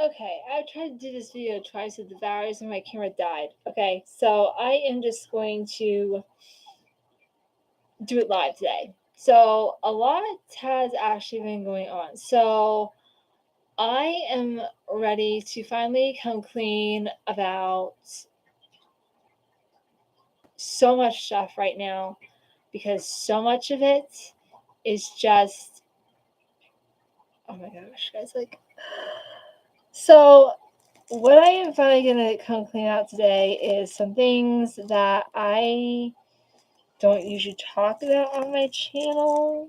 Okay, I tried to do this video twice with the batteries and my camera died. Okay, so I am just going to do it live today. So a lot has actually been going on. So I am ready to finally come clean about so much stuff right now because so much of it is just, oh my gosh, guys, like, so what I am finally gonna come clean out today is some things that I don't usually talk about on my channel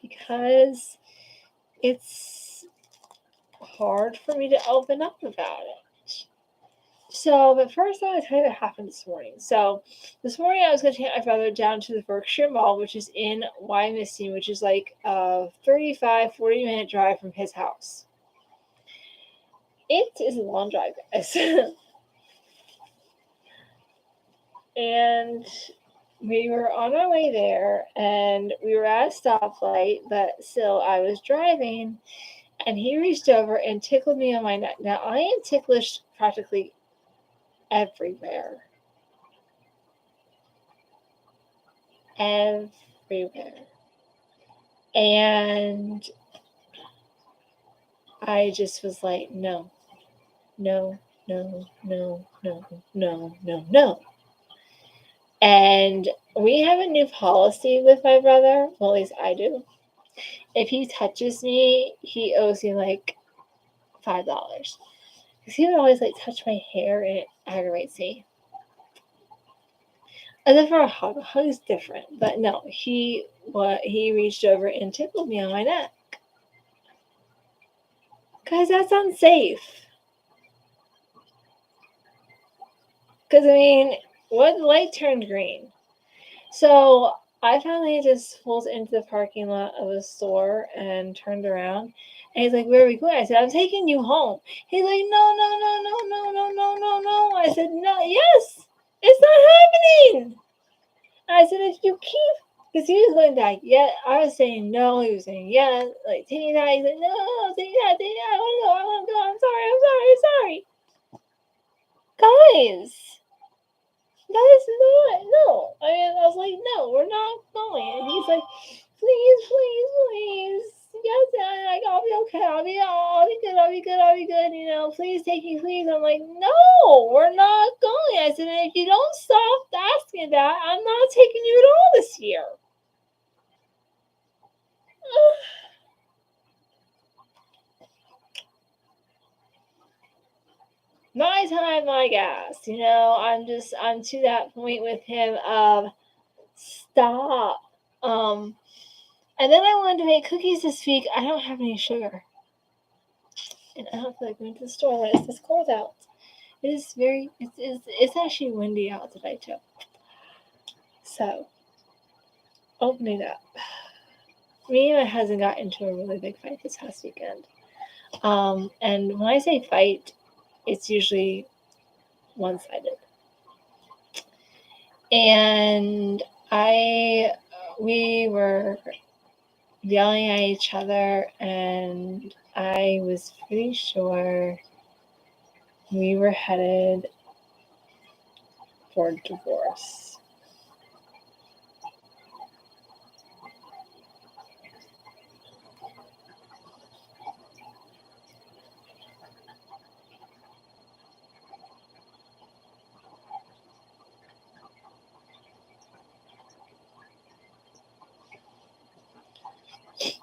because it's hard for me to open up about it. So, but first I want to tell you what happened this morning. So, this morning I was going to take my brother down to the Berkshire Mall, which is in Wyomissing, which is like a 40-minute drive from his house. It is a long drive, guys. And we were on our way there, and we were at a stoplight, but still I was driving, and he reached over and tickled me on my neck. Now, I am ticklish practically everywhere. Everywhere. And I just was like, no, no, no, no, no, no, no, no. And we have a new policy with my brother. Well, at least I do. If he touches me, he owes me like $5. Because he would always like touch my hair and it aggravates me. And then for a hug is different. But no, he reached over and tickled me on my neck. Guys, that's unsafe. Because, I mean, what light turned green? So I finally just pulled into the parking lot of a store and turned around. And he's like, "Where are we going?" I said, "I'm taking you home." He's like, "No, no, no, no, no, no, no, no, no." I said, "No, yes, it's not happening." I said, "If you keep," because he was going back, yeah, I was saying no, he was saying yes, like, take me that. He said, "No, take that, I want to go, I'm sorry. Guys, that is not, no. I mean, I was like, "No, we're not going." And he's like, please. Yes, Dad, I'll be okay. I'll be good. You know, please take me, please." I'm like, "No, we're not going." I said, "And if you don't stop asking that, I'm not taking you at all this year." My time, my gas. You know, I'm to that point with him of stop. And then I wanted to make cookies this week. I don't have any sugar. And I don't feel like going to the store when it's this cold out. It's actually windy out today too. So, opening up. Me and my husband got into a really big fight this past weekend. And when I say fight, it's usually one-sided. And we were yelling at each other, and I was pretty sure we were headed for divorce.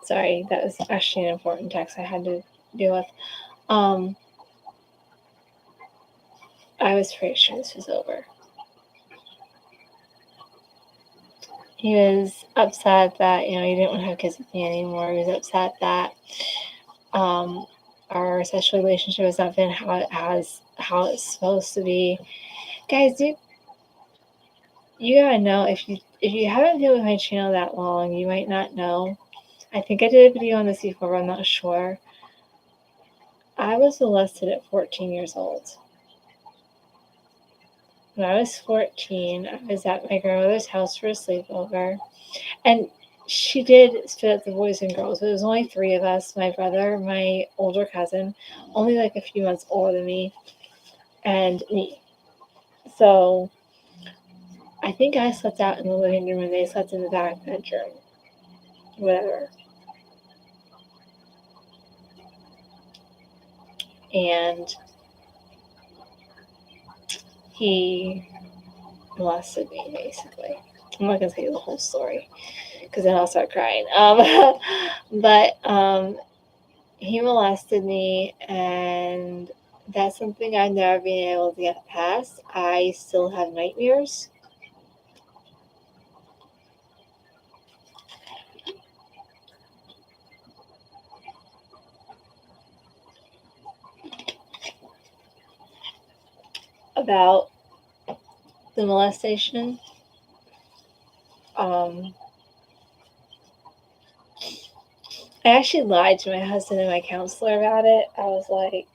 Sorry, that was actually an important text I had to deal with. I was pretty sure this was over. He was upset that, you know, he didn't want to have kids with me anymore. He was upset that our sexual relationship has not been how it's supposed to be. Guys, you gotta know, if you haven't been with my channel that long, you might not know. I think I did a video on this before, but I'm not sure. I was molested at 14 years old. When I was 14, I was at my grandmother's house for a sleepover, and she did split up the boys and girls, but it was only 3 of us: my brother, my older cousin, only like a few months older than me, and me. So I think I slept out in the living room and they slept in the back bedroom. Whatever. And he molested me, basically. I'm not gonna tell you the whole story because then I'll start crying. But he molested me, and that's something I've never been able to get past. I still have nightmares. About the molestation. I actually lied to my husband and my counselor about it. I was like,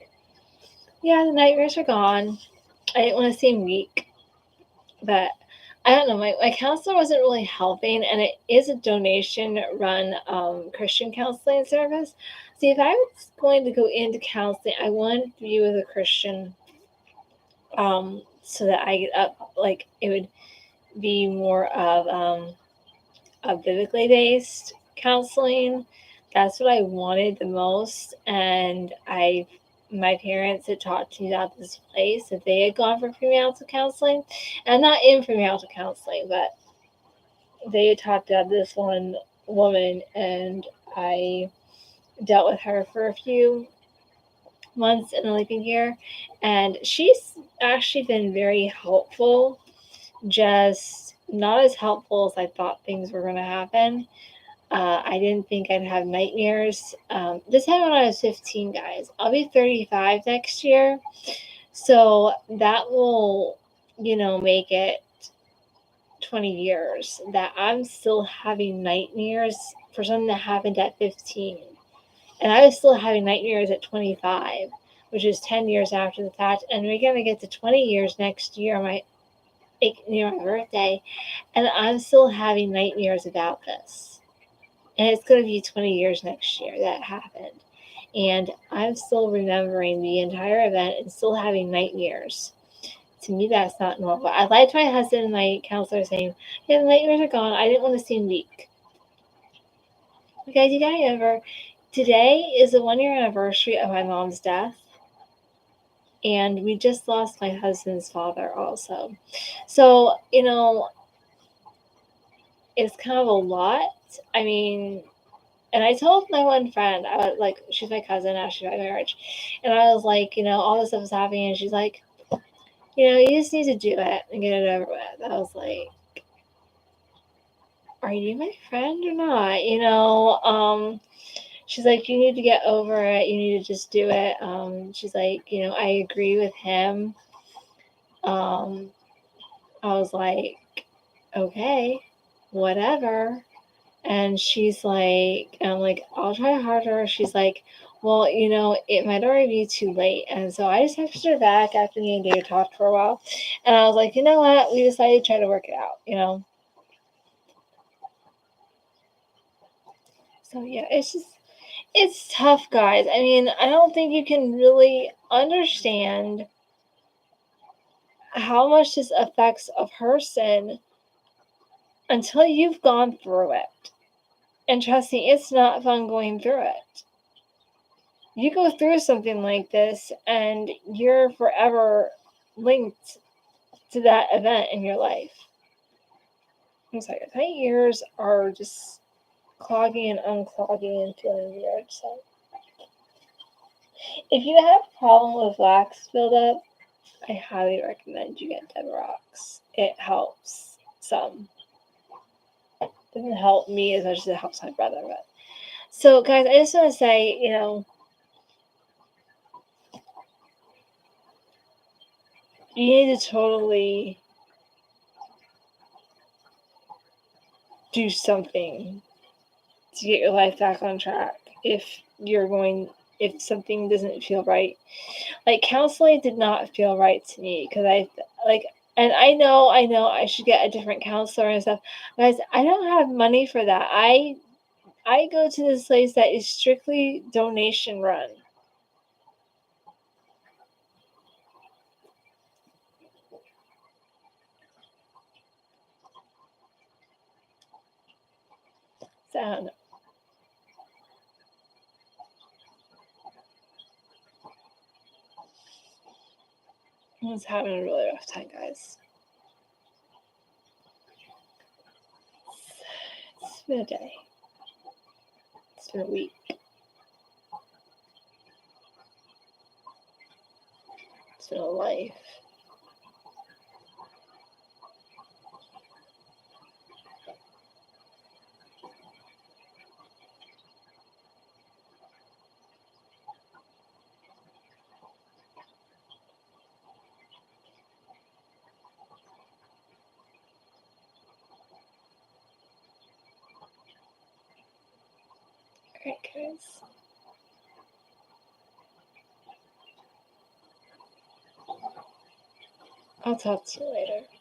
yeah, the nightmares are gone. I didn't want to seem weak, but I don't know. My counselor wasn't really helping, and it is a donation run Christian counseling service. See, if I was going to go into counseling, I wanted to be with a Christian, so that like it would be more of a biblically based counseling. That's what I wanted the most, and my parents had talked to me about this place that they had gone for premarital counseling. And I'm not in premarital counseling, but they had talked about this one woman, and I dealt with her for a few months in the living year, and she's actually been very helpful, just not as helpful as I thought things were going to happen. I didn't think I'd have nightmares. This happened when I was 15, guys. I'll be 35 next year. So that will, make it 20 years that I'm still having nightmares for something that happened at 15. And I was still having nightmares at 25, which is 10 years after the fact. And we're going to get to 20 years next year, my birthday. And I'm still having nightmares about this. And it's going to be 20 years next year that happened. And I'm still remembering the entire event and still having nightmares. To me, that's not normal. I lied to my husband and my counselor saying, yeah, the nightmares are gone. I didn't want to seem weak. Guys, you gotta remember, today is the 1 year anniversary of my mom's death. And we just lost my husband's father also. So, it's kind of a lot. I mean, and I told my one friend, I was like, she's my cousin, actually by marriage. And I was like, all this stuff is happening. And she's like, you just need to do it and get it over with. I was like, are you my friend or not? She's like, you need to get over it. You need to just do it. She's like, I agree with him. I was like, okay, whatever. And she's like, I'm like, I'll try harder. She's like, well, it might already be too late. And so I just texted her back after me and Dave talked for a while. And I was like, you know what? We decided to try to work it out, So yeah, it's tough, guys. I mean, I don't think you can really understand how much this affects a person until you've gone through it. And trust me, it's not fun going through it. You go through something like this and you're forever linked to that event in your life. I'm sorry, my ears are just clogging and unclogging and feeling weird. So, if you have a problem with wax buildup, I highly recommend you get Deverox. It helps some. It doesn't help me as much as it helps my brother. But so, guys, I just want to say, you need to totally do something to get your life back on track if something doesn't feel right. Like, counseling did not feel right to me because And I know I should get a different counselor and stuff. Guys, I don't have money for that. I go to this place that is strictly donation run. So I don't know. I was having a really rough time, guys. It's been a day. It's been a week. It's been a life. Alright, guys. I'll talk to you later.